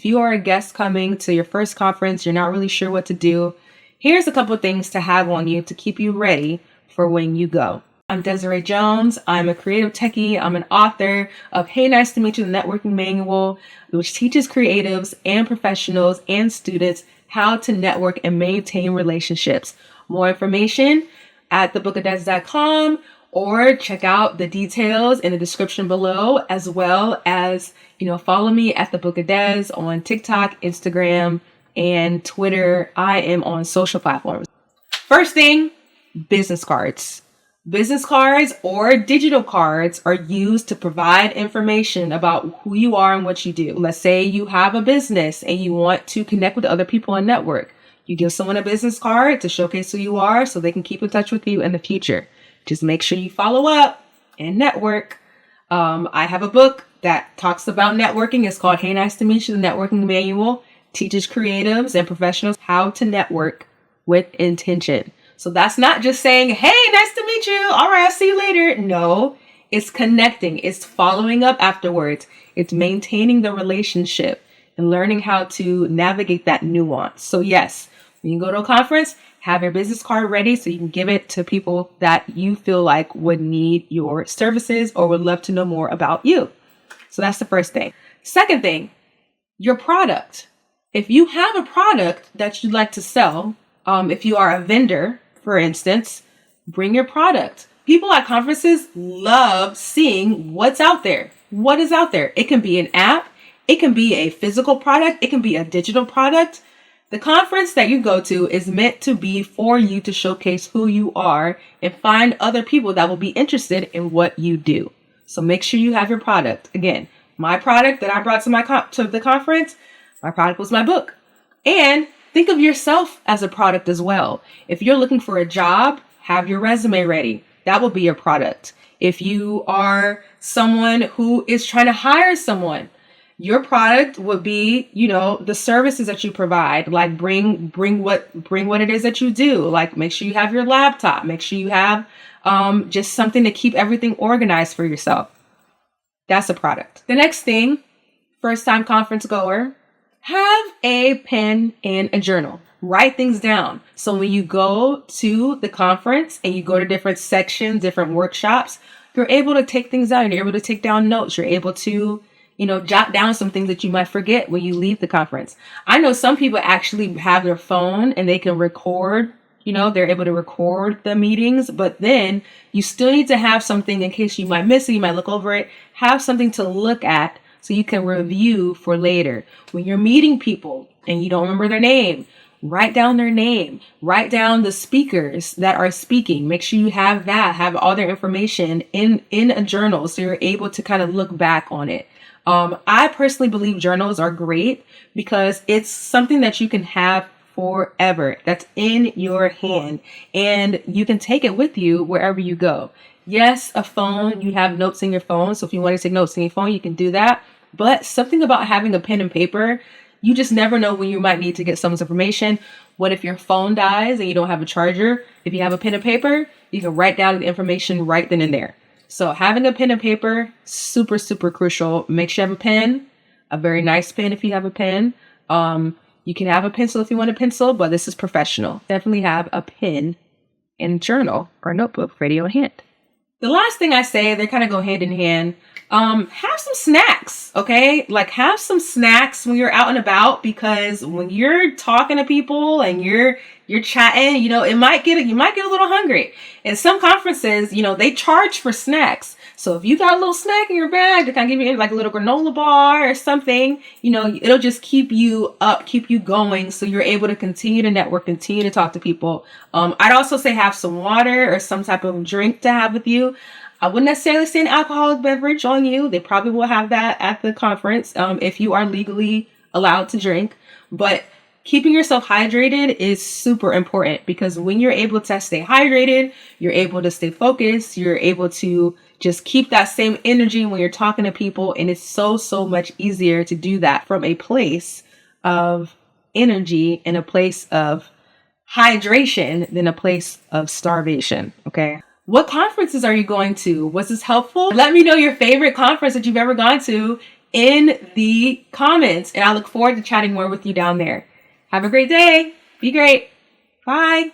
If you are a guest coming to your first conference, you're not really sure what to do, here's a couple of things to have on you to keep you ready for when you go. I'm Desiree Jones. I'm a creative techie. I'm an author of Hey, Nice to Meet You, the Networking Manual, which teaches creatives and professionals and students how to network and maintain relationships. More information at thebookofdes.com, or check out the details in the description below, as well as, follow me at The Book of Des on TikTok, Instagram, and Twitter. I am on social platforms. First thing, business cards. Business cards or digital cards are used to provide information about who you are and what you do. Let's say you have a business and you want to connect with other people and network. You give someone a business card to showcase who you are so they can keep in touch with you in the future. Just make sure you follow up and network. I have a book that talks about networking. It's called Hey, Nice to Meet You, the Networking Manual. Teaches creatives and professionals how to network with intention. So that's not just saying, hey, nice to meet you. All right, I'll see you later. No, it's connecting. It's following up afterwards. It's maintaining the relationship and learning how to navigate that nuance. So yes, when you go to a conference, have your business card ready so you can give it to people that you feel like would need your services or would love to know more about you. So that's the first thing. Second thing, your product. If you have a product that you'd like to sell, if you are a vendor, for instance, bring your product. People at conferences love seeing what's out there. What is out there? It can be an app. It can be a physical product. It can be a digital product. The conference that you go to is meant to be for you to showcase who you are and find other people that will be interested in what you do. So make sure you have your product. Again, my product that I brought to the conference, my product was my book. And think of yourself as a product as well. If you're looking for a job, have your resume ready. That will be your product. If you are someone who is trying to hire someone, your product would be, the services that you provide. Like bring what it is that you do. Like make sure you have your laptop. Make sure you have just something to keep everything organized for yourself. That's a product. The next thing, first time conference goer, have a pen and a journal. Write things down. So when you go to the conference and you go to different sections, different workshops, you're able to take things down. You're able to take down notes. You're able to, jot down some things that you might forget when you leave the conference. I know some people actually have their phone and they can record, they're able to record the meetings, but then you still need to have something in case you might miss it, you might look over it, have something to look at so you can review for later. When you're meeting people and you don't remember their name, write down their name, write down the speakers that are speaking. Make sure you have all their information in a journal so you're able to kind of look back on it. I personally believe journals are great because it's something that you can have forever. That's in your hand and you can take it with you wherever you go. Yes, a phone, you have notes in your phone. So if you want to take notes in your phone, you can do that. But something about having a pen and paper, you just never know when you might need to get someone's information. What if your phone dies and you don't have a charger? If you have a pen and paper, you can write down the information right then and there. So having a pen and paper, super, super crucial. Make sure you have a pen, a very nice pen if you have a pen. You can have a pencil if you want a pencil, but this is professional. Definitely have a pen and journal or notebook ready on hand. The last thing I say, they kind of go hand in hand. Have some snacks, okay? Like have some snacks when you're out and about, because when you're talking to people and you're chatting, you might get a little hungry. And some conferences, they charge for snacks. So if you got a little snack in your bag, they kind of give you like a little granola bar or something, it'll just keep you up, keep you going. So you're able to continue to network, continue to talk to people. I'd also say have some water or some type of drink to have with you. I wouldn't necessarily say an alcoholic beverage on you. They probably will have that at the conference if you are legally allowed to drink. But keeping yourself hydrated is super important, because when you're able to stay hydrated, you're able to stay focused. You're able to just keep that same energy when you're talking to people. And it's so, so much easier to do that from a place of energy and a place of hydration than a place of starvation. Okay. What conferences are you going to? Was this helpful? Let me know your favorite conference that you've ever gone to in the comments, and I look forward to chatting more with you down there. Have a great day. Be great. Bye.